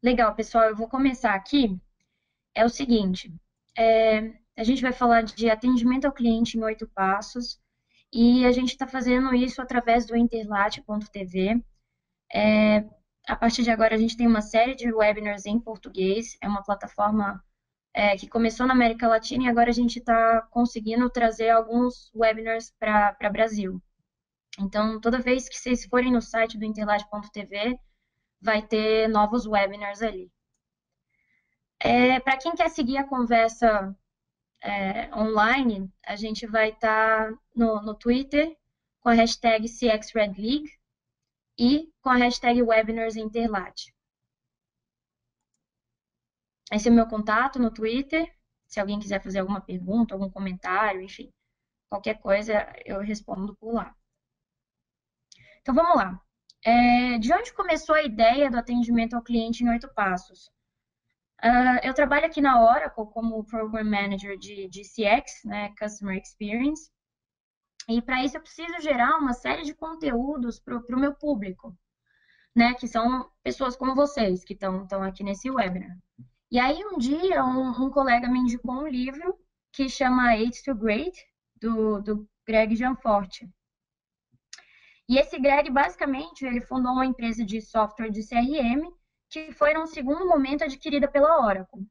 Legal, pessoal, eu vou começar aqui. É o seguinte, a gente vai falar de atendimento ao cliente em 8 passos e a gente está fazendo isso através do interlate.tv. A partir de agora, a gente tem uma série de webinars em português. É uma plataforma que começou na América Latina e agora a gente está conseguindo trazer alguns webinars para Brasil. Então, toda vez que vocês forem no site do interlate.tv, vai ter novos webinars ali. Para quem quer seguir a conversa online, a gente vai estar no Twitter com a hashtag CXRedLeague e com a hashtag WebinarsInterlat. Esse é o meu contato no Twitter. Se alguém quiser fazer alguma pergunta, algum comentário, enfim, qualquer coisa, eu respondo por lá. Então vamos lá. De onde começou a ideia do atendimento ao cliente em 8 passos? Eu trabalho aqui na Oracle como Program Manager de CX, né, Customer Experience, e para isso eu preciso gerar uma série de conteúdos para o meu público, né? Que são pessoas como vocês que estão aqui nesse webinar. E aí um dia um colega me indicou um livro que chama Aids to Great, do Greg Gianforte. E esse Greg, basicamente, ele fundou uma empresa de software de CRM que foi, num segundo momento, adquirida pela Oracle.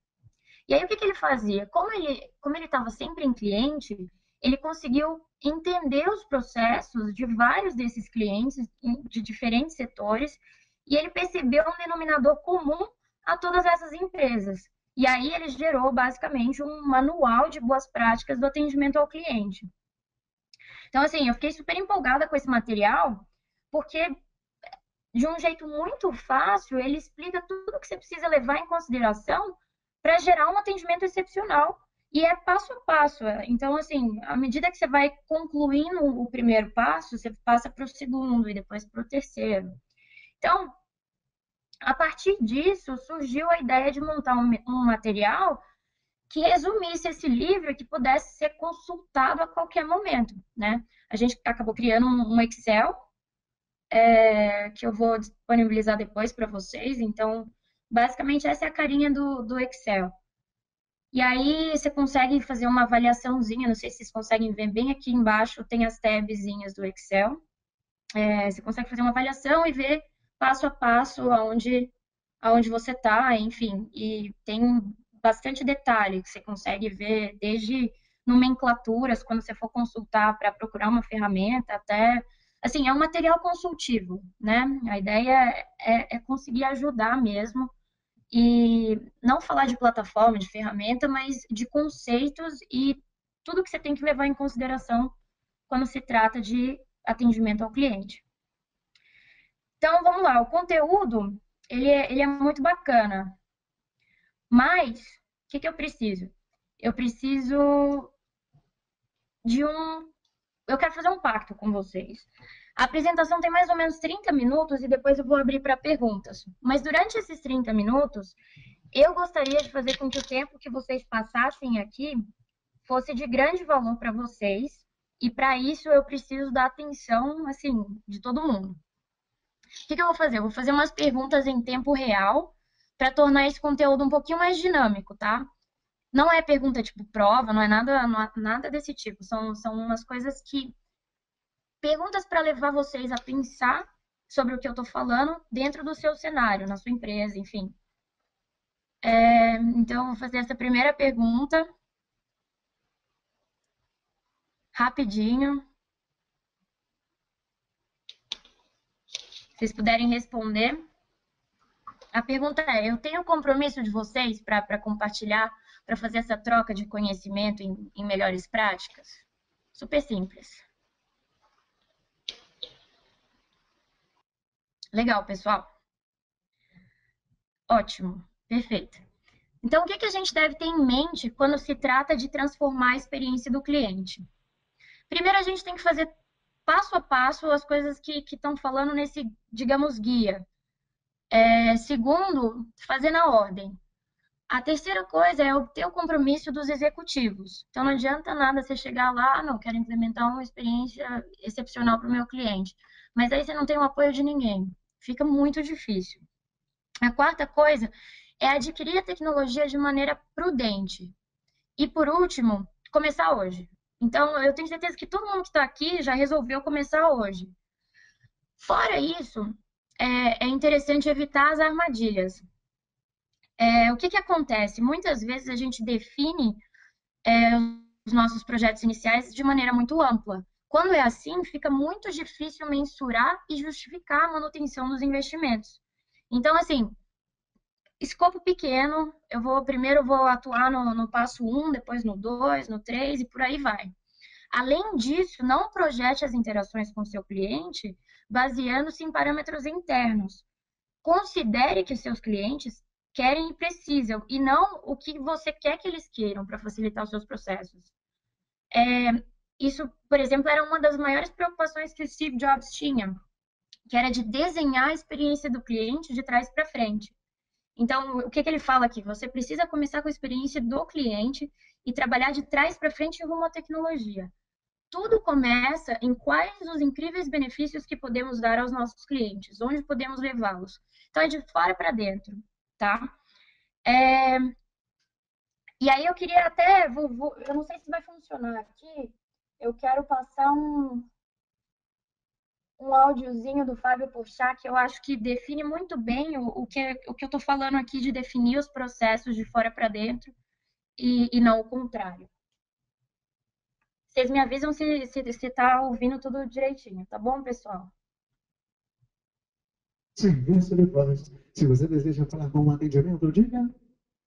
E aí, o que que ele fazia? Como ele estava sempre em cliente, ele conseguiu entender os processos de vários desses clientes, de diferentes setores, e ele percebeu um denominador comum a todas essas empresas. E aí, ele gerou, basicamente, um manual de boas práticas do atendimento ao cliente. Então, assim, eu fiquei super empolgada com esse material, porque de um jeito muito fácil, ele explica tudo o que você precisa levar em consideração para gerar um atendimento excepcional. E é passo a passo. Então, assim, à medida que você vai concluindo o primeiro passo, você passa para o segundo e depois para o terceiro. Então, a partir disso, surgiu a ideia de montar um material que resumisse esse livro e que pudesse ser consultado a qualquer momento, né? A gente acabou criando um Excel que eu vou disponibilizar depois para vocês. Então, basicamente, essa é a carinha do Excel. E aí você consegue fazer uma avaliaçãozinha, não sei se vocês conseguem ver bem aqui embaixo, tem as tabzinhas do Excel. Você consegue fazer uma avaliação e ver passo a passo aonde você está, enfim. E tem bastante detalhe que você consegue ver desde nomenclaturas, quando você for consultar para procurar uma ferramenta, até. Assim, é um material consultivo, né? A ideia é conseguir ajudar mesmo e não falar de plataforma, de ferramenta, mas de conceitos e tudo que você tem que levar em consideração quando se trata de atendimento ao cliente. Então, vamos lá, o conteúdo, ele é muito bacana, mas o que que eu preciso? Eu preciso de um... Eu quero fazer um pacto com vocês. A apresentação tem mais ou menos 30 minutos e depois eu vou abrir para perguntas. Mas durante esses 30 minutos, eu gostaria de fazer com que o tempo que vocês passassem aqui fosse de grande valor para vocês. E para isso eu preciso da atenção, assim, de todo mundo. O que que eu vou fazer? Eu vou fazer umas perguntas em tempo real para tornar esse conteúdo um pouquinho mais dinâmico, tá? Não é pergunta tipo prova, não é nada, nada desse tipo. São umas coisas que. Perguntas para levar vocês a pensar sobre o que eu estou falando dentro do seu cenário, na sua empresa, enfim. Então, eu vou fazer essa primeira pergunta rapidinho. Se vocês puderem responder. A pergunta é: eu tenho compromisso de vocês para compartilhar, para fazer essa troca de conhecimento em melhores práticas? Super simples. Legal, pessoal. Ótimo. Perfeito. Então, o que que a gente deve ter em mente quando se trata de transformar a experiência do cliente? Primeiro, a gente tem que fazer passo a passo as coisas que estão falando nesse, digamos, guia. Segundo, fazer na ordem. A terceira coisa é obter o compromisso dos executivos. Então, não adianta nada você chegar lá, não, quero implementar uma experiência excepcional para o meu cliente. Mas aí você não tem o apoio de ninguém. Fica muito difícil. A quarta coisa é adquirir a tecnologia de maneira prudente. E por último, começar hoje. Então, eu tenho certeza que todo mundo que está aqui já resolveu começar hoje. Fora isso, é interessante evitar as armadilhas. O que acontece? Muitas vezes a gente define os nossos projetos iniciais de maneira muito ampla. Quando é assim, fica muito difícil mensurar e justificar a manutenção dos investimentos. Então, assim, escopo pequeno, primeiro eu vou atuar no passo um, depois no 2, no 3 e por aí vai. Além disso, não projete as interações com seu cliente baseando-se em parâmetros internos. Considere que seus clientes querem e precisam, e não o que você quer que eles queiram para facilitar os seus processos. Isso, por exemplo, era uma das maiores preocupações que o Steve Jobs tinha, que era de desenhar a experiência do cliente de trás para frente. Então, o que ele fala aqui? Você precisa começar com a experiência do cliente e trabalhar de trás para frente rumo à tecnologia. Tudo começa em quais os incríveis benefícios que podemos dar aos nossos clientes, onde podemos levá-los. Então, é de fora para dentro, tá? É, E aí eu queria até, eu não sei se vai funcionar aqui, eu quero passar um áudiozinho do Fábio Porchat, que eu acho que define muito bem o que eu estou falando aqui de definir os processos de fora para dentro e não o contrário. Vocês me avisam se tá ouvindo tudo direitinho, tá bom, pessoal? Serviço de voz. Se você deseja falar com um atendimento, diga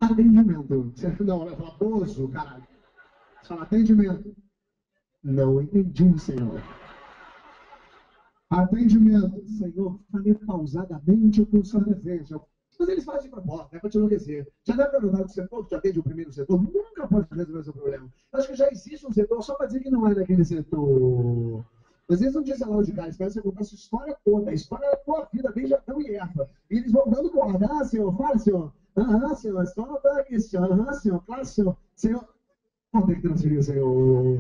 atendimento. Não, é famoso, caralho. Fala atendimento. Não entendi, senhor. Atendimento, senhor, falei pausadamente o que o senhor deseja. Mas eles fazem de propósito, é para te enlouquecer. Já deve ter notado que o setor que atende o primeiro setor nunca pode resolver o seu problema. Eu acho que já existe um setor só para dizer que não é daquele setor. Às vezes não diz lá de cara, espera você contar a sua história toda, a história da tua vida, bem Japão e erva. E eles vão dando corda. Ah, senhor, fala, senhor. Aham, senhor, a história tá aqui, senhor. Aham, senhor, claro, senhor. Senhor, vamos ter que transferir, senhor.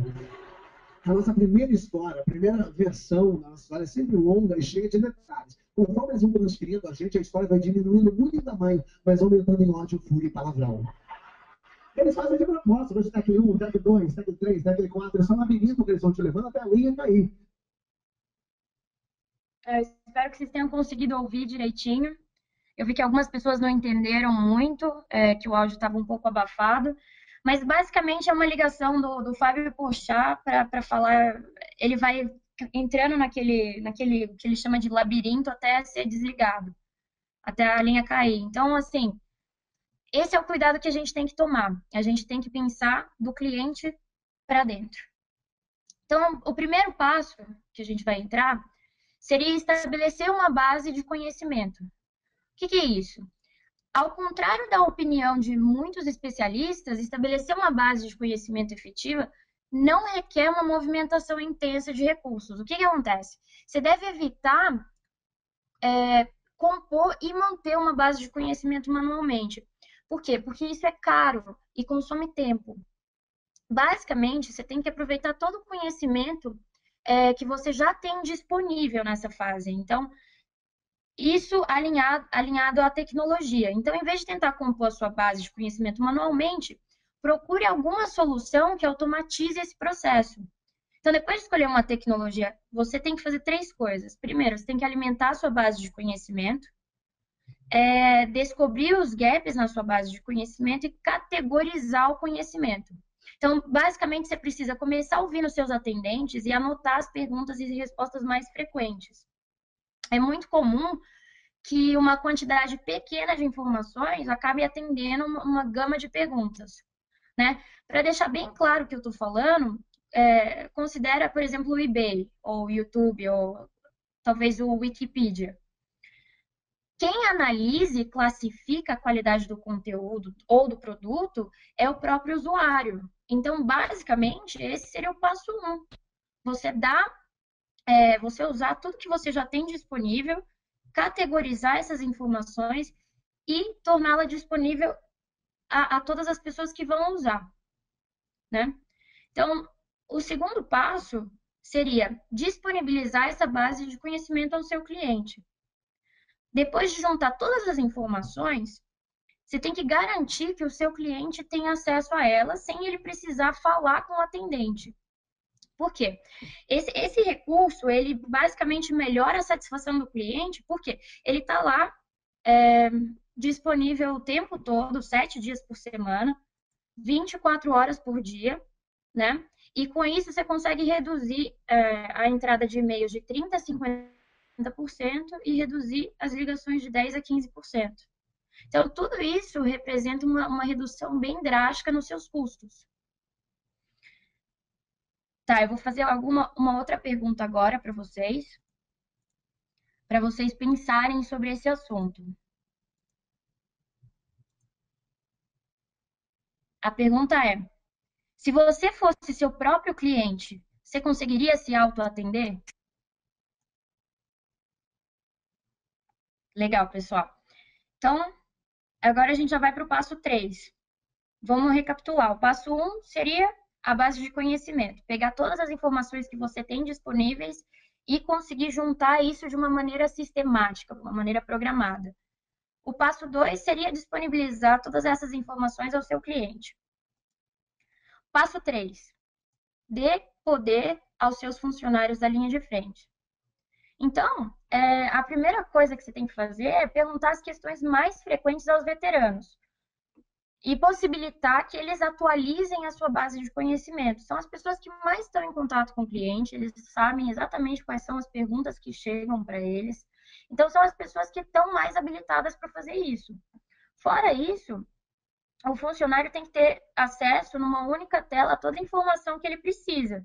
A nossa primeira história, a primeira versão da nossa história é sempre longa e cheia de detalhes. Conforme eles vão transferindo a gente, a história vai diminuindo muito em tamanho, mas aumentando em ódio, fúria e palavrão. Eles fazem de propósito, você tag 1, tag 2, tag 3, tag 4, é só um labirinto que eles vão te levando até a linha cair. Eu espero que vocês tenham conseguido ouvir direitinho. Eu vi que algumas pessoas não entenderam muito, que o áudio estava um pouco abafado, mas basicamente é uma ligação do Fábio Porchat para falar. Ele vai entrando naquele que ele chama de labirinto até ser desligado, até a linha cair. Então, assim, esse é o cuidado que a gente tem que tomar. A gente tem que pensar do cliente para dentro. Então, o primeiro passo que a gente vai entrar seria estabelecer uma base de conhecimento. O que é isso? Ao contrário da opinião de muitos especialistas, estabelecer uma base de conhecimento efetiva não requer uma movimentação intensa de recursos. O que acontece? Você deve evitar compor e manter uma base de conhecimento manualmente. Por quê? Porque isso é caro e consome tempo. Basicamente, você tem que aproveitar todo o conhecimento que você já tem disponível nessa fase. Então, isso alinhado à tecnologia. Então, em vez de tentar compor a sua base de conhecimento manualmente, procure alguma solução que automatize esse processo. Então, depois de escolher uma tecnologia, você tem que fazer três coisas. Primeiro, você tem que alimentar a sua base de conhecimento, descobrir os gaps na sua base de conhecimento e categorizar o conhecimento. Então, basicamente, você precisa começar ouvindo seus atendentes e anotar as perguntas e respostas mais frequentes. É muito comum que uma quantidade pequena de informações acabe atendendo uma gama de perguntas, né? Para deixar bem claro o que eu estou falando, considera, por exemplo, o eBay, ou o YouTube, ou talvez o Wikipedia. Quem analisa e classifica a qualidade do conteúdo ou do produto é o próprio usuário. Então, basicamente, esse seria o passo um. Você você usar tudo que você já tem disponível, categorizar essas informações e torná-la disponível a todas as pessoas que vão usar, né? Então, o segundo passo seria disponibilizar essa base de conhecimento ao seu cliente. Depois de juntar todas as informações, você tem que garantir que o seu cliente tem acesso a elas sem ele precisar falar com o atendente. Por quê? Esse recurso, ele basicamente melhora a satisfação do cliente, porque ele está lá disponível o tempo todo, 7 dias por semana, 24 horas por dia, né? E com isso você consegue reduzir a entrada de e-mails de 30% a 50% e reduzir as ligações de 10% a 15%. Então, tudo isso representa uma redução bem drástica nos seus custos. Tá, eu vou fazer uma outra pergunta agora para vocês pensarem sobre esse assunto. A pergunta é: se você fosse seu próprio cliente, você conseguiria se autoatender? Legal, pessoal. Então, agora a gente já vai para o passo 3. Vamos recapitular. O passo 1 seria a base de conhecimento. Pegar todas as informações que você tem disponíveis e conseguir juntar isso de uma maneira sistemática, de uma maneira programada. O passo 2 seria disponibilizar todas essas informações ao seu cliente. Passo 3, dê poder aos seus funcionários da linha de frente. Então, a primeira coisa que você tem que fazer é perguntar as questões mais frequentes aos veteranos e possibilitar que eles atualizem a sua base de conhecimento. São as pessoas que mais estão em contato com o cliente, eles sabem exatamente quais são as perguntas que chegam para eles. Então, são as pessoas que estão mais habilitadas para fazer isso. Fora isso, o funcionário tem que ter acesso numa única tela a toda a informação que ele precisa,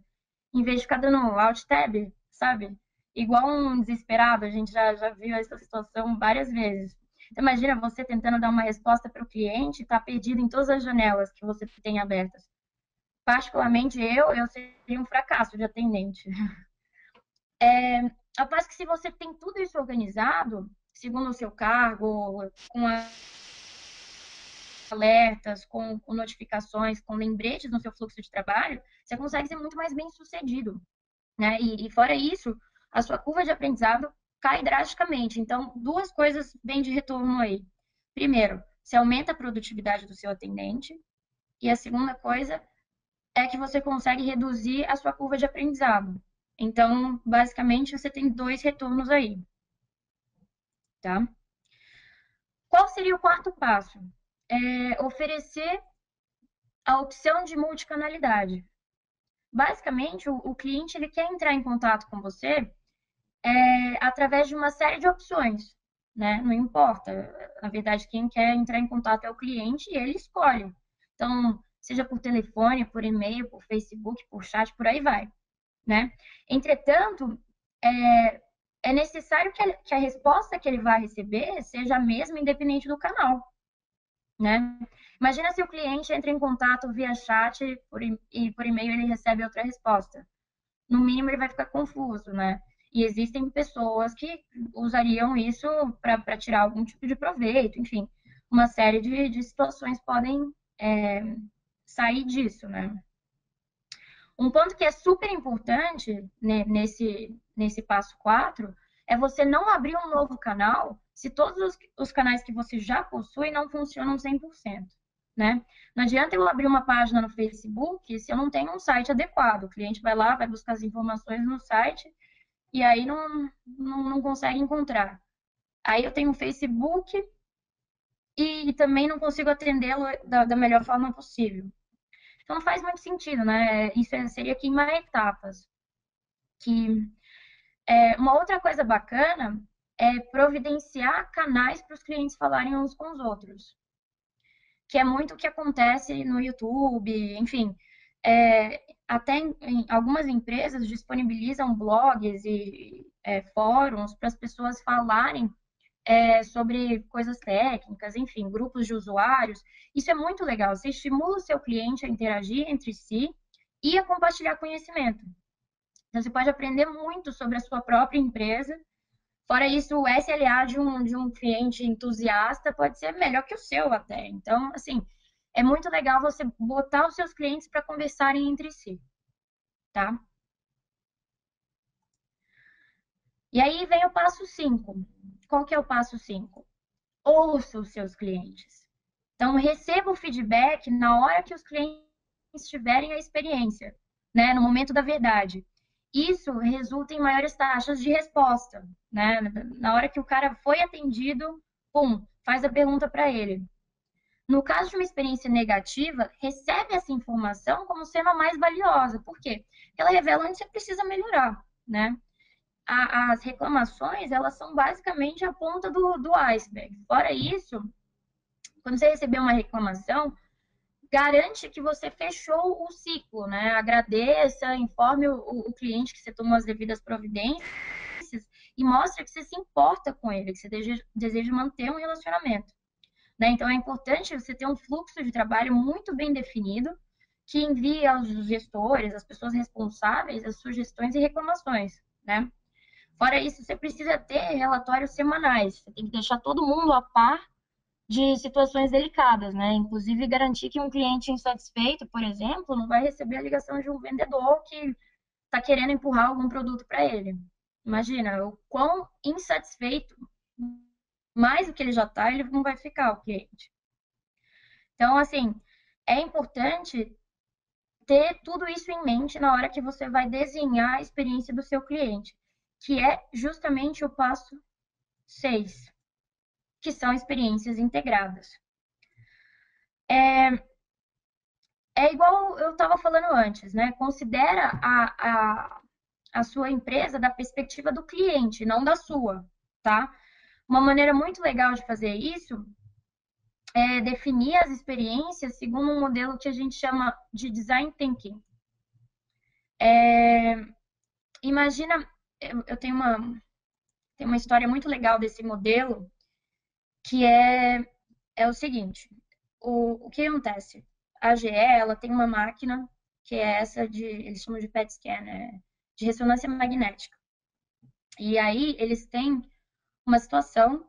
em vez de ficar dando alt tab, sabe? Igual um desesperado, a gente já viu essa situação várias vezes. Então, imagina você tentando dar uma resposta para o cliente e está perdido em todas as janelas que você tem abertas. Particularmente eu seria um fracasso de atendente. Após que se você tem tudo isso organizado, segundo o seu cargo, com alertas, com notificações, com lembretes no seu fluxo de trabalho, você consegue ser muito mais bem sucedido, né? E fora isso, a sua curva de aprendizado cai drasticamente. Então, duas coisas vêm de retorno aí. Primeiro, você aumenta a produtividade do seu atendente. E a segunda coisa é que você consegue reduzir a sua curva de aprendizado. Então, basicamente, você tem dois retornos aí, tá? Qual seria o quarto passo? Oferecer a opção de multicanalidade. Basicamente, o cliente ele quer entrar em contato com você através de uma série de opções, né? Não importa. Na verdade, quem quer entrar em contato é o cliente e ele escolhe. Então, seja por telefone, por e-mail, por Facebook, por chat, por aí vai, né? Entretanto, é necessário que a resposta que ele vai receber seja a mesma, independente do canal, né? Imagina se o cliente entra em contato via chat e por e-mail ele recebe outra resposta. No mínimo ele vai ficar confuso, né? E existem pessoas que usariam isso para tirar algum tipo de proveito, enfim, uma série de situações podem sair disso, né? Um ponto que é super importante né, nesse passo 4 é você não abrir um novo canal se todos os canais que você já possui não funcionam 100%. Né? Não adianta eu abrir uma página no Facebook se eu não tenho um site adequado. O cliente vai lá, vai buscar as informações no site e aí não consegue encontrar. Aí eu tenho um Facebook e também não consigo atendê-lo da melhor forma possível. Então não faz muito sentido, né? Isso seria queimar etapas. Que uma outra coisa bacana é providenciar canais para os clientes falarem uns com os outros, que é muito o que acontece no YouTube, enfim. Até em algumas empresas disponibilizam blogs e fóruns para as pessoas falarem sobre coisas técnicas, enfim, grupos de usuários. Isso é muito legal. Você estimula o seu cliente a interagir entre si e a compartilhar conhecimento. Então, você pode aprender muito sobre a sua própria empresa. Fora isso, o SLA de um cliente entusiasta pode ser melhor que o seu até. Então, assim, é muito legal você botar os seus clientes para conversarem entre si, tá? E aí vem o passo 5. qual que é o passo 5? Ouça os seus clientes. Então, receba o feedback na hora que os clientes tiverem a experiência, né, no momento da verdade. Isso resulta em maiores taxas de resposta, né? Na hora que o cara foi atendido, pum, faz a pergunta para ele. No caso de uma experiência negativa, recebe essa informação como sendo a mais valiosa. Por quê? Porque ela revela onde você precisa melhorar, né? As reclamações, elas são basicamente a ponta do iceberg. Fora isso, quando você receber uma reclamação, garante que você fechou o ciclo, né? Agradeça, informe o cliente que você tomou as devidas providências e mostre que você se importa com ele, que você deseja manter um relacionamento. Né? Então, é importante você ter um fluxo de trabalho muito bem definido, que envie aos gestores, às pessoas responsáveis, as sugestões e reclamações. Né? Fora isso, você precisa ter relatórios semanais. Você tem que deixar todo mundo a par de situações delicadas, né? Inclusive garantir que um cliente insatisfeito, por exemplo, não vai receber a ligação de um vendedor que está querendo empurrar algum produto para ele. Imagina o quão insatisfeito, mais do que ele já está, ele não vai ficar, o cliente. Então, assim, é importante ter tudo isso em mente na hora que você vai desenhar a experiência do seu cliente, que é justamente o passo 6, que são experiências integradas. É igual eu estava falando antes, né? Considera a sua empresa da perspectiva do cliente, não da sua, tá? Uma maneira muito legal de fazer isso é definir as experiências segundo um modelo que a gente chama de design thinking. Imagina, eu tenho uma história muito legal desse modelo, que é o seguinte, o que acontece? A GE, ela tem uma máquina que é essa eles chamam de PET scan, de ressonância magnética. E aí eles têm uma situação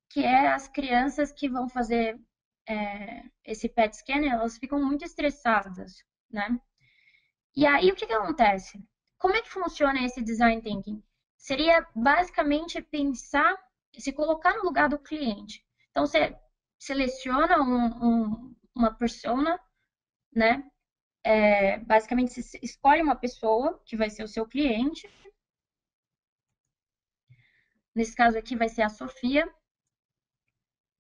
que é as crianças que vão fazer esse PET scan, elas ficam muito estressadas, né? E aí o que que acontece? Como é que funciona esse design thinking? Seria basicamente pensar, se colocar no lugar do cliente. Então você seleciona uma persona, né? Basicamente você escolhe uma pessoa que vai ser o seu cliente. Nesse caso aqui vai ser a Sofia.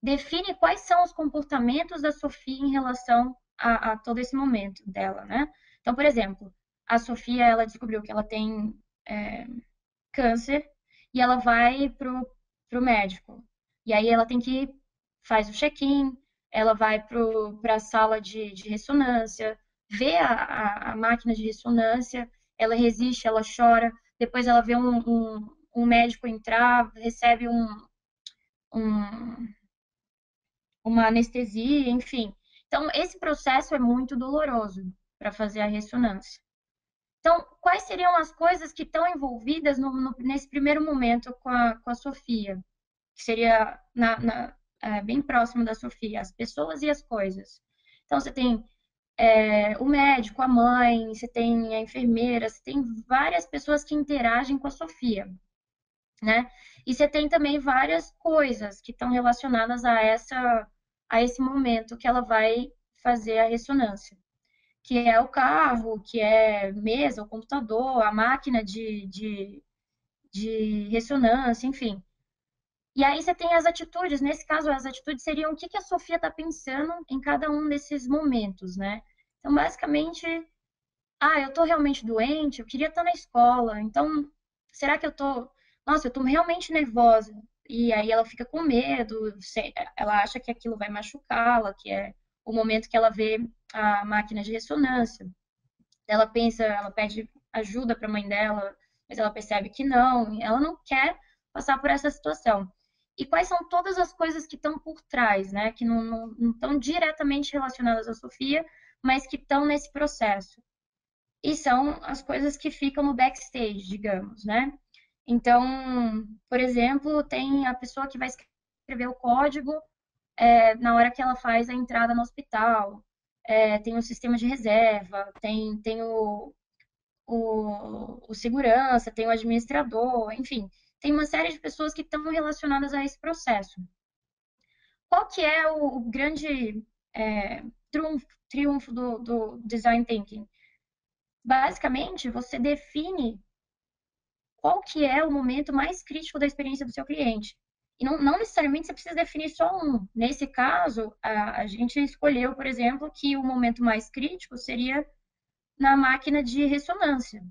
Define quais são os comportamentos da Sofia em relação a todo esse momento dela, né? Então, por exemplo, a Sofia, ela descobriu que ela tem câncer e ela vai pro médico. E aí ela tem que faz o check-in, ela vai para a sala de ressonância, vê a máquina de ressonância, ela resiste, ela chora, depois ela vê um médico entrar, recebe um uma anestesia, enfim. Então, esse processo é muito doloroso para fazer a ressonância. Então, quais seriam as coisas que estão envolvidas nesse primeiro momento com a Sofia? Que seria bem próximo da Sofia, as pessoas e as coisas. Então, você tem o médico, a mãe, você tem a enfermeira, você tem várias pessoas que interagem com a Sofia, né? E você tem também várias coisas que estão relacionadas a esse momento que ela vai fazer a ressonância, que é o carro, que é mesa, o computador, a máquina de ressonância, enfim. E aí você tem as atitudes, nesse caso, as atitudes seriam o que a Sofia está pensando em cada um desses momentos, né? Então, basicamente, eu estou realmente doente, eu queria estar na escola, então, será que eu tô, nossa, eu estou realmente nervosa? E aí ela fica com medo, ela acha que aquilo vai machucá-la, que é o momento que ela vê a máquina de ressonância. Ela pensa, ela pede ajuda para a mãe dela, mas ela percebe que não, ela não quer passar por essa situação. E quais são todas as coisas que estão por trás, né? Que não estão diretamente relacionadas à Sofia, mas que estão nesse processo. E são as coisas que ficam no backstage, digamos, né? Então, por exemplo, tem a pessoa que vai escrever o código na hora que ela faz a entrada no hospital, tem o sistema de reserva, tem o segurança, tem o administrador, enfim. tem uma série de pessoas que estão relacionadas a esse processo. Qual que é o grande triunfo do design thinking? Basicamente, você define qual que é o momento mais crítico da experiência do seu cliente. E não necessariamente você precisa definir só um. Nesse caso, a gente escolheu, por exemplo, que o momento mais crítico seria na máquina de ressonância.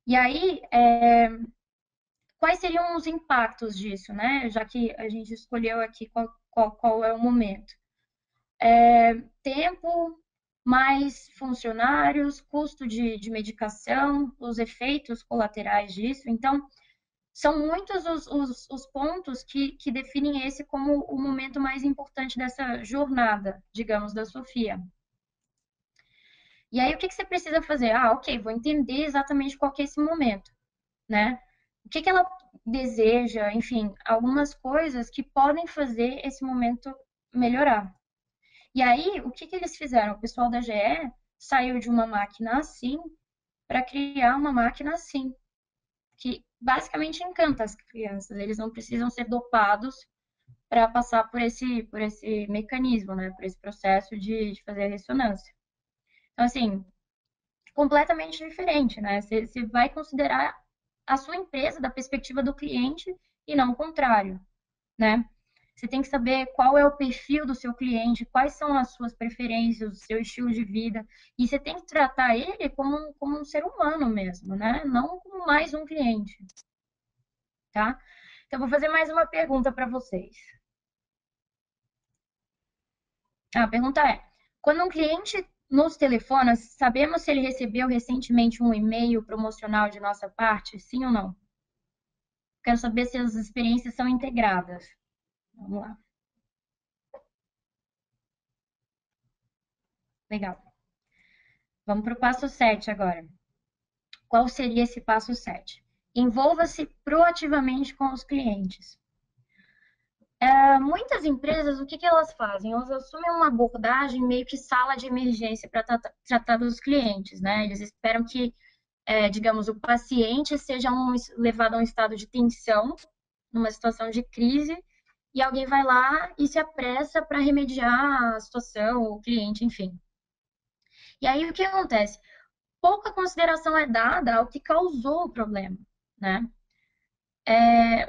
E aí, quais seriam os impactos disso, né? Já que a gente escolheu aqui qual é o momento. Tempo, mais funcionários, custo de medicação, os efeitos colaterais disso. Então, são muitos os pontos que definem esse como o momento mais importante dessa jornada, digamos, da Sofia. E aí, o que você precisa fazer? Ah, ok, vou entender exatamente qual que é esse momento, né? O que ela deseja, enfim, algumas coisas que podem fazer esse momento melhorar. E aí, o que eles fizeram? O pessoal da GE saiu de uma máquina assim para criar uma máquina assim, que basicamente encanta as crianças. Eles não precisam ser dopados para passar por esse mecanismo, né? Por esse processo de fazer a ressonância. Então, assim, completamente diferente, né? Você vai considerar a sua empresa da perspectiva do cliente e não o contrário, né? Você tem que saber qual é o perfil do seu cliente, quais são as suas preferências, o seu estilo de vida, e você tem que tratar ele como um ser humano mesmo, né? Não como mais um cliente, tá? Então, eu vou fazer mais uma pergunta para vocês. A pergunta é: quando um cliente nos telefona, sabemos se ele recebeu recentemente um e-mail promocional de nossa parte? Sim ou não? Quero saber se as experiências são integradas. Vamos lá. Legal. Vamos para o passo 7 agora. Qual seria esse passo 7? Envolva-se proativamente com os clientes. Muitas empresas, o que elas fazem? Elas assumem uma abordagem meio que sala de emergência para tratar dos clientes, né? Eles esperam que, digamos, o paciente seja levado a um estado de tensão, numa situação de crise, e alguém vai lá e se apressa para remediar a situação, o cliente, enfim. E aí o que acontece? Pouca consideração é dada ao que causou o problema, né?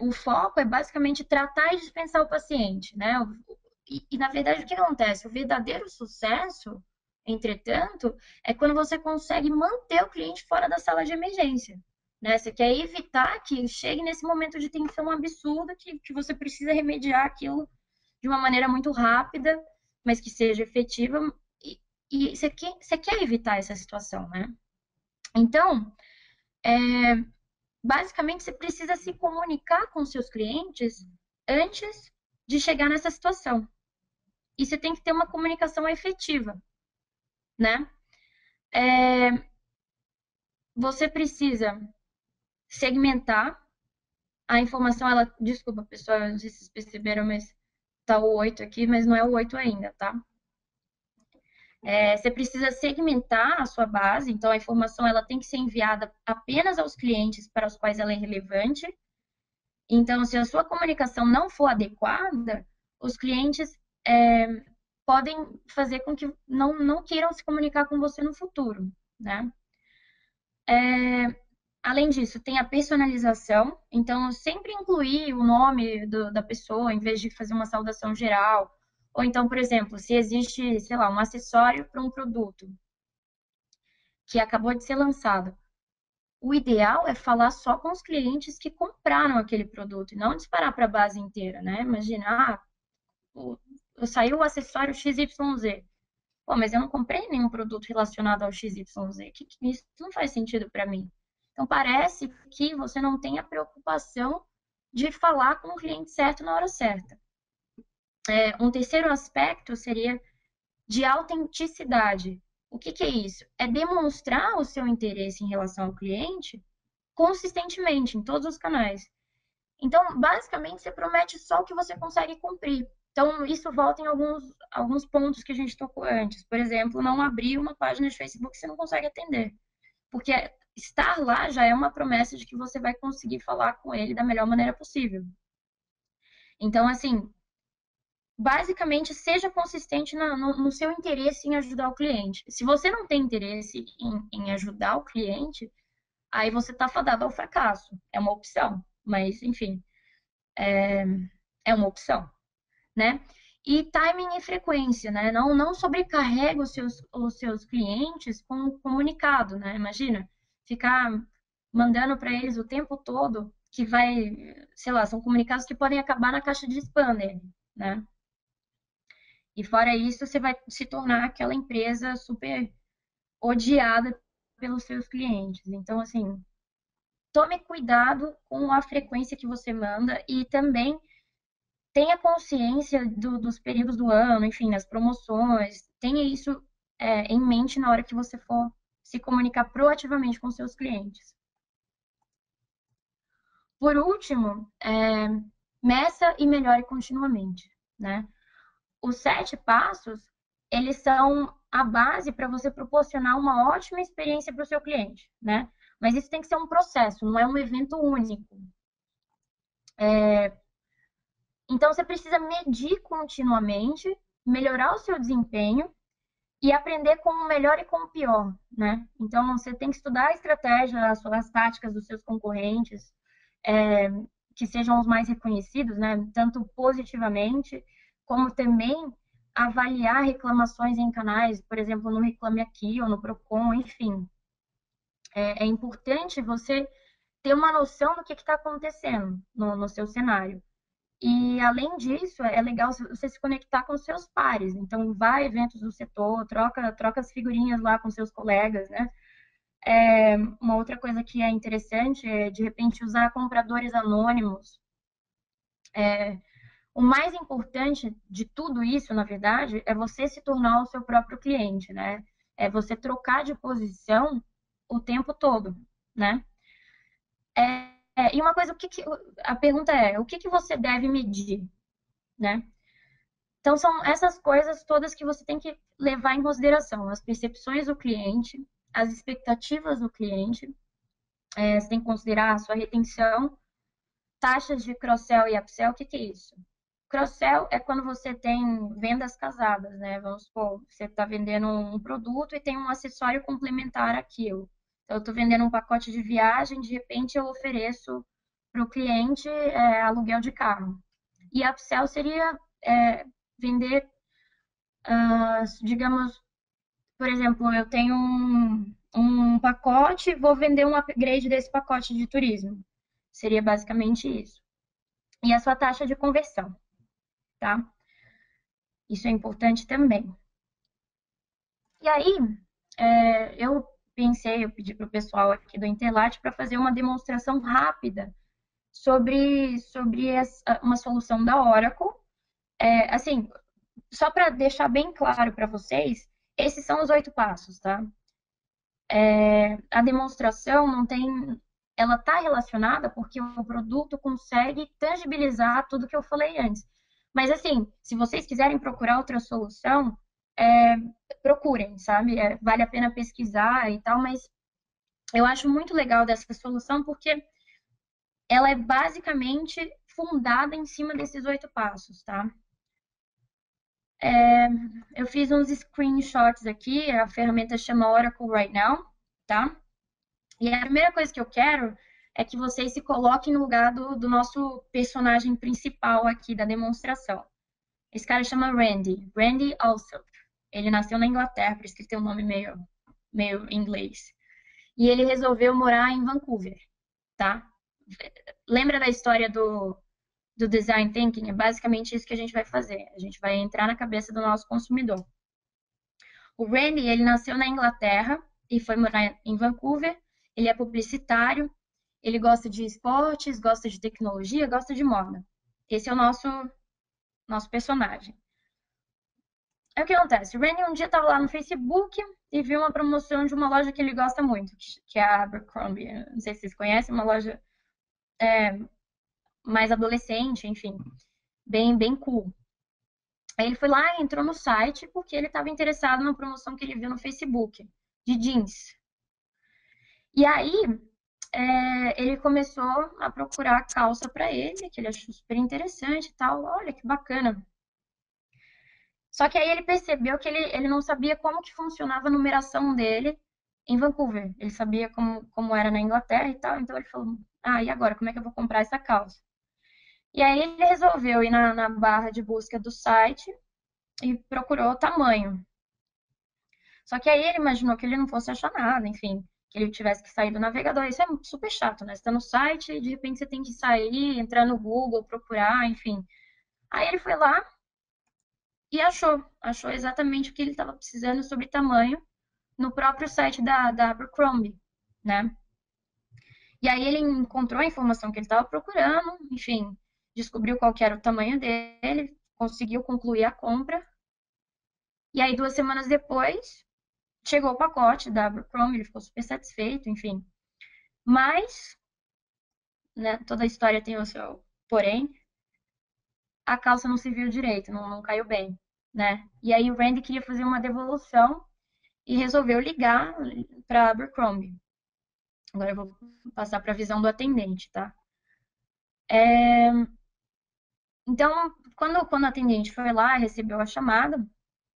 O foco é basicamente tratar e dispensar o paciente, né? Na verdade, o que acontece? O verdadeiro sucesso, entretanto, é quando você consegue manter o cliente fora da sala de emergência, né? Você quer evitar que chegue nesse momento de tensão absurda que você precisa remediar aquilo de uma maneira muito rápida, mas que seja efetiva. E você quer evitar essa situação, né? Então, basicamente, você precisa se comunicar com seus clientes antes de chegar nessa situação. E você tem que ter uma comunicação efetiva, né? Você precisa segmentar a informação. Desculpa, pessoal, eu não sei se vocês perceberam, mas tá o 8 aqui, mas não é o 8 ainda, tá? Você precisa segmentar a sua base, então a informação ela tem que ser enviada apenas aos clientes para os quais ela é relevante. Então, se a sua comunicação não for adequada, os clientes podem fazer com que não queiram se comunicar com você no futuro, né? Além disso, tem a personalização, então sempre incluir o nome da pessoa em vez de fazer uma saudação geral. Ou então, por exemplo, se existe, sei lá, um acessório para um produto que acabou de ser lançado, o ideal é falar só com os clientes que compraram aquele produto e não disparar para a base inteira, né? Imagina, saiu o acessório XYZ. Pô, mas eu não comprei nenhum produto relacionado ao XYZ. Isso não faz sentido para mim. Então, parece que você não tem a preocupação de falar com o cliente certo na hora certa. Um terceiro aspecto seria de autenticidade. O que é isso? É demonstrar o seu interesse em relação ao cliente consistentemente, em todos os canais. Então, basicamente, você promete só o que você consegue cumprir. Então, isso volta em alguns pontos que a gente tocou antes. Por exemplo, não abrir uma página de Facebook que você não consegue atender. Porque estar lá já é uma promessa de que você vai conseguir falar com ele da melhor maneira possível. Então, assim, basicamente, seja consistente no seu interesse em ajudar o cliente. Se você não tem interesse em ajudar o cliente, aí você está fadado ao fracasso. É uma opção, mas, enfim, é uma opção, né? E timing e frequência, né? Não sobrecarrega os seus clientes com o comunicado, né? Imagina, ficar mandando para eles o tempo todo que vai, sei lá, são comunicados que podem acabar na caixa de spam dele, né? E fora isso, você vai se tornar aquela empresa super odiada pelos seus clientes. Então, assim, tome cuidado com a frequência que você manda e também tenha consciência dos períodos do ano, enfim, das promoções. Tenha isso em mente na hora que você for se comunicar proativamente com seus clientes. Por último, meça e melhore continuamente, né? Os 7 passos, eles são a base para você proporcionar uma ótima experiência para o seu cliente, né? Mas isso tem que ser um processo, não é um evento único. Então, você precisa medir continuamente, melhorar o seu desempenho e aprender com o melhor e com o pior, né? Então, você tem que estudar a estratégia, as táticas dos seus concorrentes, é, que sejam os mais reconhecidos, né? Tanto positivamente, como também avaliar reclamações em canais, por exemplo, no Reclame Aqui ou no Procon, enfim. É importante você ter uma noção do que está acontecendo no seu cenário. E, além disso, é legal você se conectar com seus pares. Então, vai a eventos do setor, troca as figurinhas lá com seus colegas, né? Uma outra coisa que é interessante é, de repente, usar compradores anônimos. O mais importante de tudo isso, na verdade, é você se tornar o seu próprio cliente, né? É você trocar de posição o tempo todo, né? E uma coisa, a pergunta é, o que você deve medir, né? Então, são essas coisas todas que você tem que levar em consideração: as percepções do cliente, as expectativas do cliente, você tem que considerar a sua retenção, taxas de cross-sell e upsell. O que é isso? Cross-sell é quando você tem vendas casadas, né? Vamos supor, você está vendendo um produto e tem um acessório complementar àquilo. Então, eu estou vendendo um pacote de viagem, de repente eu ofereço para o cliente aluguel de carro. E upsell seria vender, digamos, por exemplo, eu tenho um pacote, vou vender um upgrade desse pacote de turismo. Seria basicamente isso. E a sua taxa de conversão, tá? Isso é importante também. E aí, eu pedi para o pessoal aqui do Interlat para fazer uma demonstração rápida sobre uma solução da Oracle. Assim, só para deixar bem claro para vocês, esses são os 8 passos, tá? A demonstração não tem, ela está relacionada porque o produto consegue tangibilizar tudo que eu falei antes. Mas assim, se vocês quiserem procurar outra solução, é, procurem, sabe? Vale a pena pesquisar e tal, mas eu acho muito legal dessa solução porque ela é basicamente fundada em cima desses 8 passos, tá? Eu fiz uns screenshots aqui, a ferramenta chama Oracle Right Now, tá? E a primeira coisa que eu quero é que vocês se coloquem no lugar do nosso personagem principal aqui da demonstração. Esse cara chama Randy Alsop. Ele nasceu na Inglaterra, por isso que ele tem um nome meio inglês. E ele resolveu morar em Vancouver, tá? Lembra da história do Design Thinking? É basicamente isso que a gente vai fazer. A gente vai entrar na cabeça do nosso consumidor. O Randy, ele nasceu na Inglaterra e foi morar em Vancouver. Ele é publicitário, ele gosta de esportes, gosta de tecnologia, gosta de moda. Esse é o nosso personagem. Aí o que acontece? O Randy um dia estava lá no Facebook e viu uma promoção de uma loja que ele gosta muito, que é a Abercrombie. Não sei se vocês conhecem, uma loja mais adolescente, enfim, bem cool. Aí ele foi lá e entrou no site porque ele estava interessado na promoção que ele viu no Facebook, de jeans. E aí, ele começou a procurar calça para ele, que ele achou super interessante e tal. Olha que bacana. Só que aí ele percebeu que ele não sabia como que funcionava a numeração dele em Vancouver. Ele sabia como era na Inglaterra e tal, então ele falou: Ah, e agora? Como é que eu vou comprar essa calça? E aí ele resolveu ir na barra de busca do site e procurou o tamanho. Só que aí ele imaginou que ele não fosse achar nada, enfim, que ele tivesse que sair do navegador. Isso é super chato, né? Você tá no site e de repente você tem que sair, entrar no Google, procurar, enfim. Aí ele foi lá e achou exatamente o que ele estava precisando sobre tamanho no próprio site da Abercrombie, né? E aí ele encontrou a informação que ele estava procurando, enfim, descobriu qual que era o tamanho dele, conseguiu concluir a compra. E aí 2 semanas depois chegou o pacote da Abercrombie, ele ficou super satisfeito, enfim. Mas, né, toda a história tem o seu porém, a calça não se viu direito, não caiu bem, né? E aí o Randy queria fazer uma devolução e resolveu ligar para Abercrombie. Agora eu vou passar para a visão do atendente, tá? Então, quando o atendente foi lá, recebeu a chamada,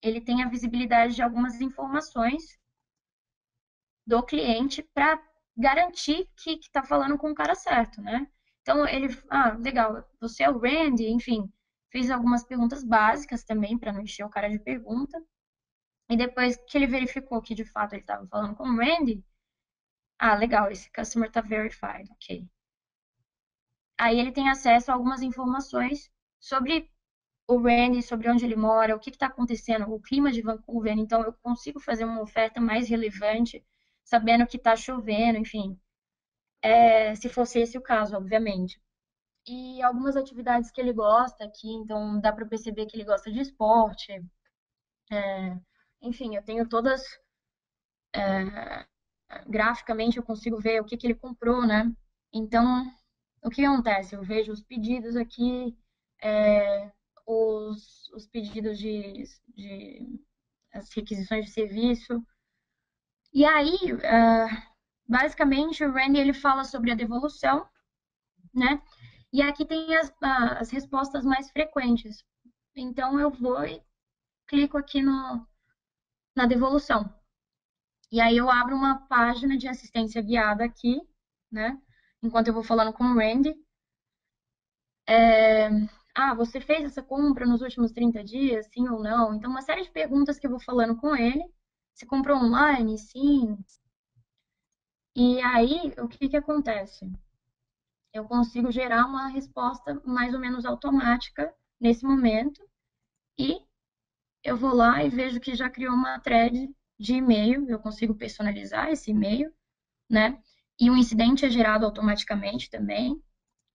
ele tem a visibilidade de algumas informações do cliente para garantir que está falando com o cara certo, né? Então, legal, você é o Randy, enfim, fez algumas perguntas básicas também para não encher o cara de pergunta. E depois que ele verificou que de fato ele estava falando com o Randy, legal, esse customer está verified, ok. Aí ele tem acesso a algumas informações sobre o Randy, sobre onde ele mora, o que está acontecendo, o clima de Vancouver, então eu consigo fazer uma oferta mais relevante, sabendo que está chovendo, enfim, se fosse esse o caso, obviamente. E algumas atividades que ele gosta aqui, então dá para perceber que ele gosta de esporte, enfim, eu tenho todas, graficamente eu consigo ver o que, que ele comprou, né? Então, o que acontece? Eu vejo os pedidos aqui, é, os pedidos de as requisições de serviço. E aí, basicamente, o Randy ele fala sobre a devolução, né? E aqui tem as respostas mais frequentes. Então, eu vou e clico aqui na devolução. E aí, eu abro uma página de assistência guiada aqui, né? Enquanto eu vou falando com o Randy. Você fez essa compra nos últimos 30 dias, sim ou não? Então, uma série de perguntas que eu vou falando com ele. Você comprou online? Sim. E aí, o que que acontece? Eu consigo gerar uma resposta mais ou menos automática nesse momento e eu vou lá e vejo que já criou uma thread de e-mail, eu consigo personalizar esse e-mail, né? E o incidente é gerado automaticamente também,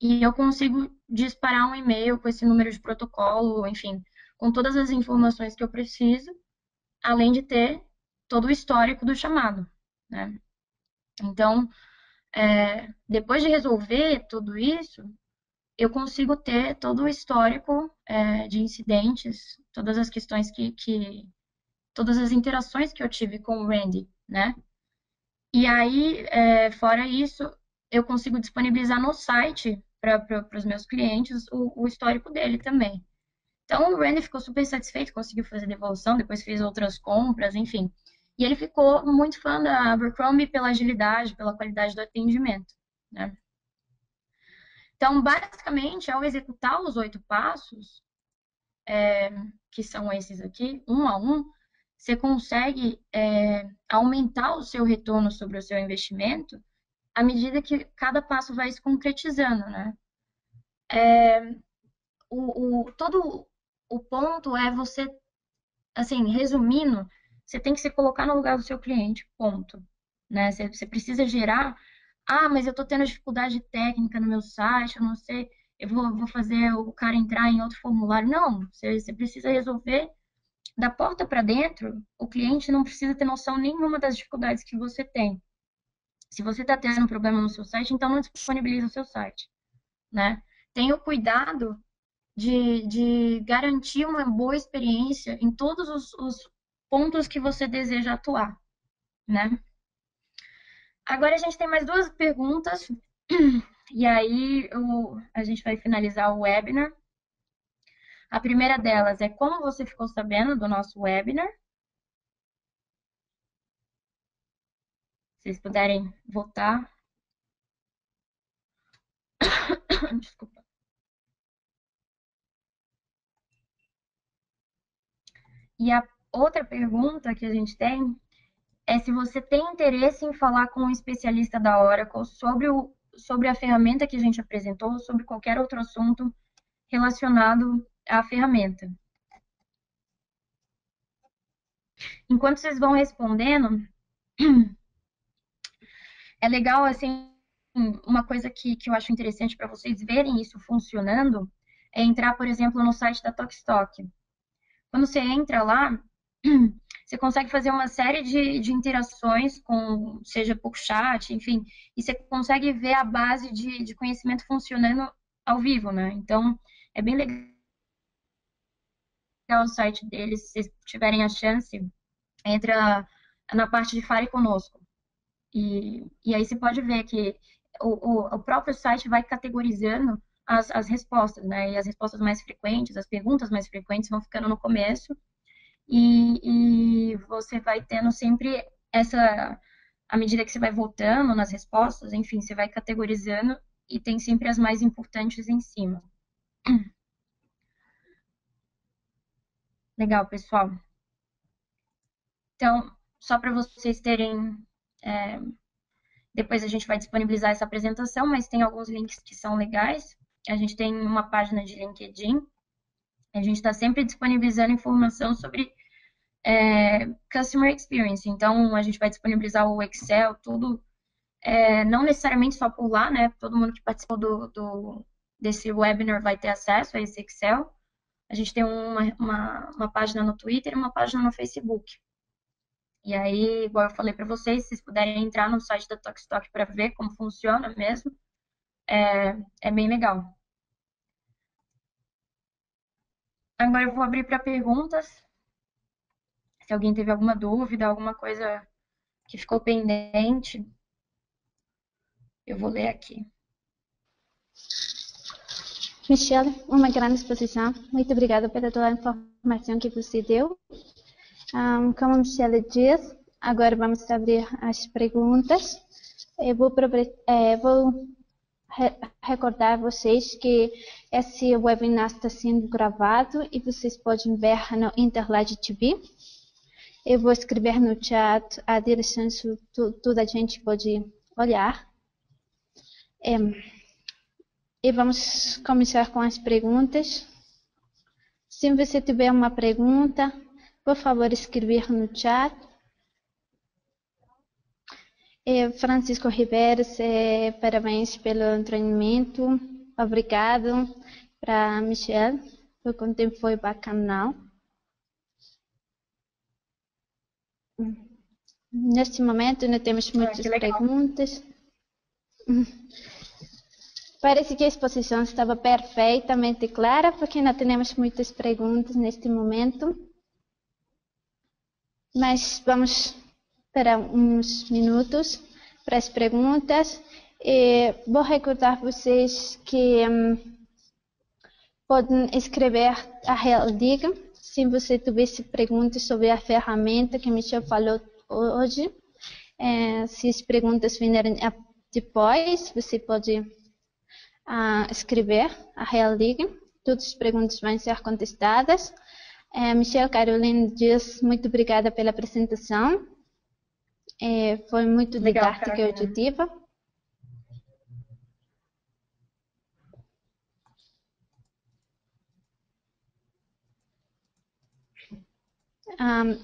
e eu consigo disparar um e-mail com esse número de protocolo, enfim, com todas as informações que eu preciso, além de ter todo o histórico do chamado, né? Então, depois de resolver tudo isso, eu consigo ter todo o histórico de incidentes, todas as questões todas as interações que eu tive com o Randy, né? E aí, fora isso, eu consigo disponibilizar no site para os meus clientes o histórico dele também. Então, o Randy ficou super satisfeito, conseguiu fazer devolução, depois fez outras compras, enfim. E ele ficou muito fã da Abercrombie pela agilidade, pela qualidade do atendimento, né? Então, basicamente, ao executar os 8 passos, que são esses aqui, um a um, você consegue aumentar o seu retorno sobre o seu investimento à medida que cada passo vai se concretizando, né? Todo o ponto é você, assim, resumindo, você tem que se colocar no lugar do seu cliente, ponto. Né? Você precisa gerar, mas eu estou tendo dificuldade técnica no meu site, eu não sei, vou fazer o cara entrar em outro formulário. Não, você precisa resolver da porta para dentro, o cliente não precisa ter noção nenhuma das dificuldades que você tem. Se você está tendo um problema no seu site, então não disponibiliza o seu site, né? Tenha o cuidado de garantir uma boa experiência em todos os pontos que você deseja atuar, né? Agora a gente tem mais duas perguntas, e aí a gente vai finalizar o webinar. A primeira delas é como você ficou sabendo do nosso webinar? Se vocês puderem votar. Desculpa. E a outra pergunta que a gente tem é se você tem interesse em falar com um especialista da Oracle sobre a ferramenta que a gente apresentou, sobre qualquer outro assunto relacionado à ferramenta. Enquanto vocês vão respondendo, é legal, assim, uma coisa que eu acho interessante para vocês verem isso funcionando é entrar, por exemplo, no site da Tokstok. Quando você entra lá, você consegue fazer uma série de interações com, seja por chat, enfim, e você consegue ver a base de conhecimento funcionando ao vivo, né? Então, é bem legal o site deles, se vocês tiverem a chance, entra na parte de Fale Conosco. E aí você pode ver que o próprio site vai categorizando as respostas, né? E as respostas mais frequentes, as perguntas mais frequentes vão ficando no começo, e você vai tendo sempre essa, à medida que você vai voltando nas respostas, enfim, você vai categorizando e tem sempre as mais importantes em cima. Legal, pessoal. Então, só para vocês terem. Depois a gente vai disponibilizar essa apresentação, mas tem alguns links que são legais. A gente tem uma página de LinkedIn. A gente está sempre disponibilizando informação sobre Customer Experience. Então, a gente vai disponibilizar o Excel, tudo, não necessariamente só por lá, né? Todo mundo que participou desse webinar vai ter acesso a esse Excel. A gente tem uma página no Twitter e uma página no Facebook. E aí, igual eu falei para vocês, se vocês puderem entrar no site da Tokstok para ver como funciona mesmo, é bem legal. Agora eu vou abrir para perguntas. Se alguém teve alguma dúvida, alguma coisa que ficou pendente, eu vou ler aqui. Michelle, uma grande exposição. Muito obrigada pela toda a informação que você deu. Como a Michelle diz, agora vamos abrir as perguntas. Eu vou recordar vocês que esse webinar está sendo gravado e vocês podem ver no Interlight TV. Eu vou escrever no chat a direção, toda a gente pode olhar. E vamos começar com as perguntas. Se você tiver uma pergunta, por favor, escrever no chat. Francisco Ribeiro, parabéns pelo treinamento. Obrigado para Michelle, por quanto tempo foi bacana. Neste momento, não temos muitas perguntas. Parece que a exposição estava perfeitamente clara, porque não temos muitas perguntas neste momento. Mas vamos esperar uns minutos para as perguntas. Vou recordar vocês que podem escrever a Heldig se você tivesse perguntas sobre a ferramenta que Michel falou hoje. Se as perguntas vierem depois, você pode escrever a Heldig. Todas as perguntas vão ser contestadas. Michelle Caroline diz muito obrigada pela apresentação. Foi muito didática e objetiva.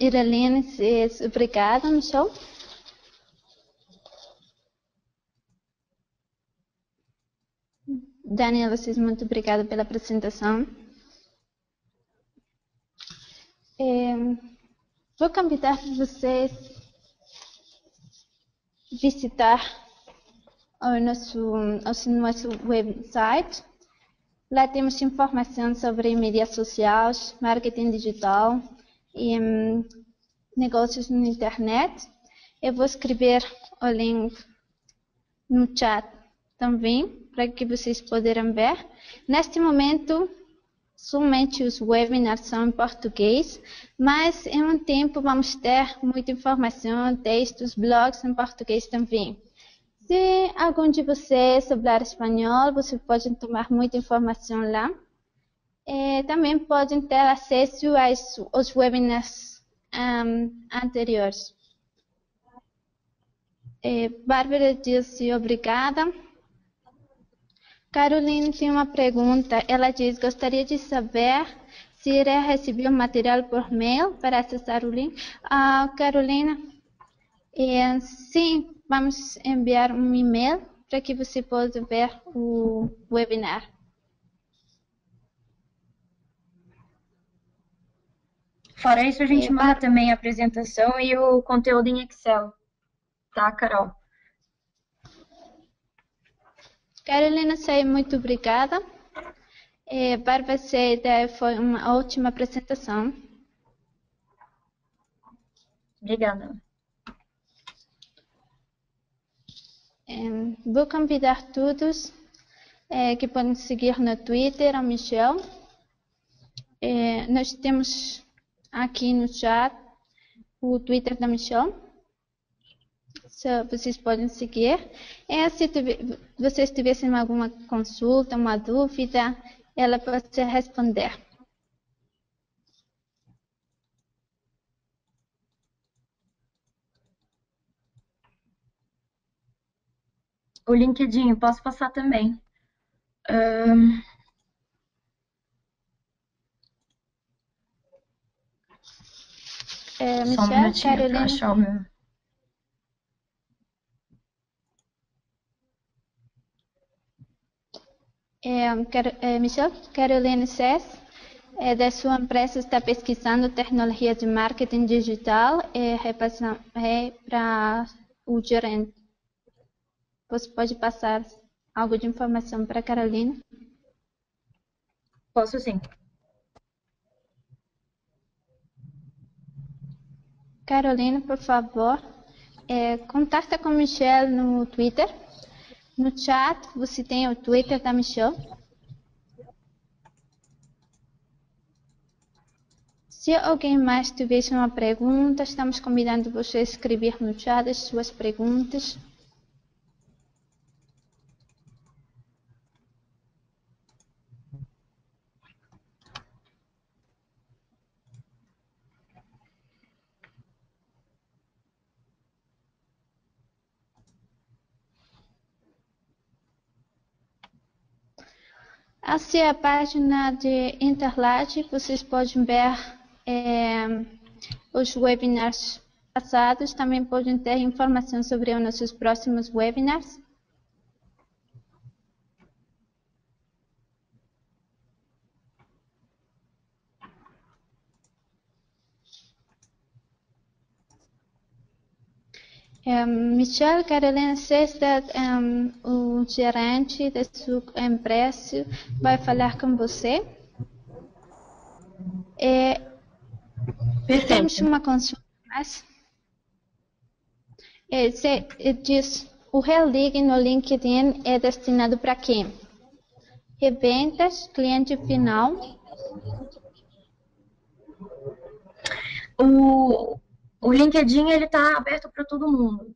Irene diz obrigada, Michelle. Daniela diz muito obrigada pela apresentação. Vou convidar vocês a visitar o nosso website. Lá temos informação sobre mídias sociais, marketing digital e negócios na internet. Eu vou escrever o link no chat também, para que vocês possam ver. Neste momento, somente os webinars são em português, mas em um tempo vamos ter muita informação, textos, blogs em português também. Se algum de vocês falar espanhol, vocês podem tomar muita informação lá. Também podem ter acesso aos webinars anteriores. Bárbara disse obrigada. Caroline tem uma pergunta. Ela diz: gostaria de saber se irá receber o material por mail para acessar o link. Carolina, sim, vamos enviar um e-mail para que você possa ver o webinar. Fora isso, a gente manda também a apresentação e o conteúdo em Excel. Tá, Carol? Carolina, muito obrigada. Bárbara, foi uma ótima apresentação. Obrigada. Vou convidar todos que podem seguir no Twitter a Michelle. Nós temos aqui no chat o Twitter da Michelle. Vocês podem seguir. Se vocês tivessem alguma consulta, uma dúvida, ela pode responder. O LinkedIn, eu posso passar também. Só um minutinho para achar o meu. Michelle, Caroline Cess, da sua empresa, está pesquisando tecnologia de marketing digital para o gerente. Você pode passar algo de informação para a Carolina? Posso sim. Carolina, por favor, contacta com a Michelle no Twitter. No chat, você tem o Twitter da Michelle. Se alguém mais tiver uma pergunta, estamos convidando você a escrever no chat as suas perguntas. Assim, a página de Interlat, vocês podem ver os webinars passados, também podem ter informação sobre os nossos próximos webinars. Michelle, Carolina Sexta, o gerente da sua empresa, vai falar com você. Temos uma consulta mais. Diz, o Relink no LinkedIn é destinado para quem? Revendas, cliente final. O LinkedIn ele está aberto para todo mundo.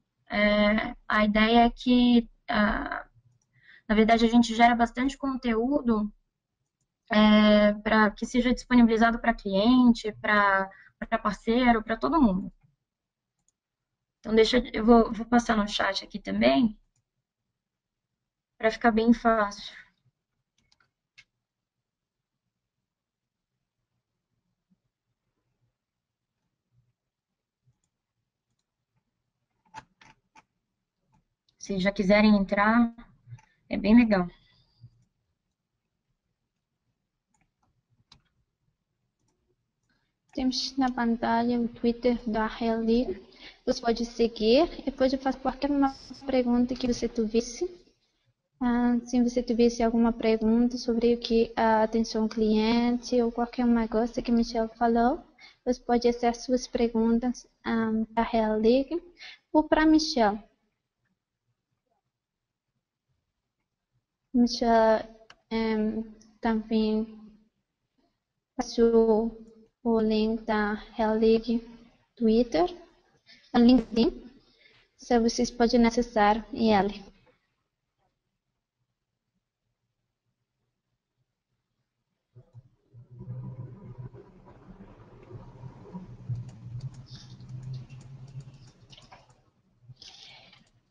A ideia é que, na verdade, a gente gera bastante conteúdo para que seja disponibilizado para cliente, para parceiro, para todo mundo. Então, eu vou passar no chat aqui também, para ficar bem fácil. Se já quiserem entrar, é bem legal. Temos na pantalla o Twitter da Relink. Você pode seguir e pode fazer qualquer uma pergunta que você tivesse. Se você tivesse alguma pergunta sobre o que a atenção ao cliente ou qualquer uma coisa que Michelle falou, você pode fazer suas perguntas da Real League ou para Michel. Michel também passou o link da Real League Twitter, LinkedIn, se vocês podem acessar ele.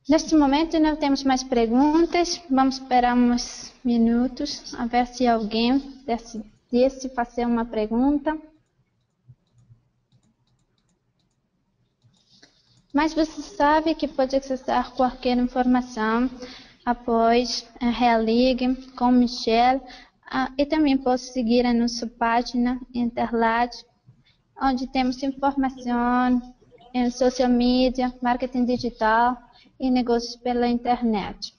Neste momento não temos mais perguntas, vamos esperar uns minutos a ver se alguém decide fazer uma pergunta. Mas você sabe que pode acessar qualquer informação após a Real League com Michel e também pode seguir a nossa página Interlat, onde temos informação em social media, marketing digital e negócios pela internet.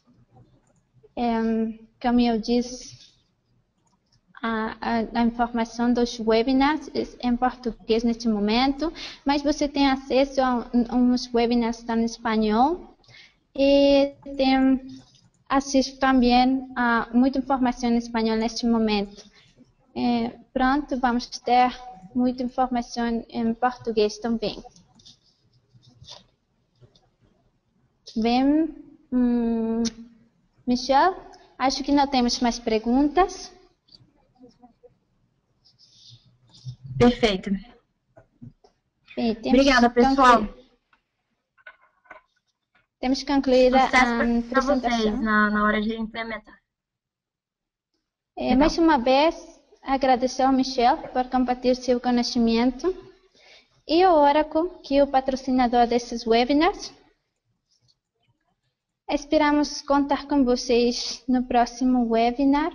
Como eu disse, a informação dos webinars é em português neste momento, mas você tem acesso a uns webinars que estão em espanhol e tem acesso também a muita informação em espanhol neste momento. Pronto, vamos ter muita informação em português também. Bem, Michel, acho que não temos mais perguntas. Perfeito. Bem, Obrigada, pessoal. Temos que concluir a Sucesso para apresentação. vocês na hora de implementar. Mais uma vez, agradecer ao Michel por compartilhar seu conhecimento e ao Oracle, que é o patrocinador desses webinars. Esperamos contar com vocês no próximo webinar.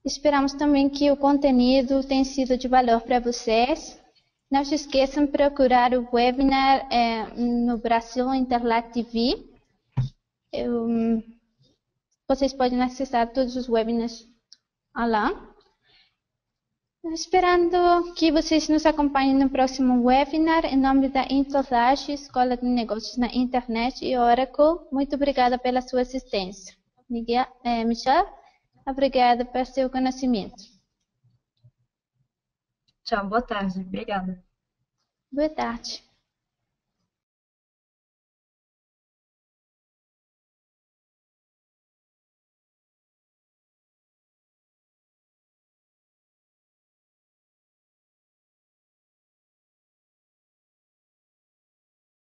Esperamos também que o conteúdo tenha sido de valor para vocês. Não se esqueçam de procurar o webinar no Brasil Interlat TV. Vocês podem acessar todos os webinars lá. Esperando que vocês nos acompanhem no próximo webinar, em nome da Interlat, Escola de Negócios na Internet e Oracle, muito obrigada pela sua assistência. Michel, obrigada pelo seu conhecimento. Tchau, boa tarde. Obrigada. Boa tarde.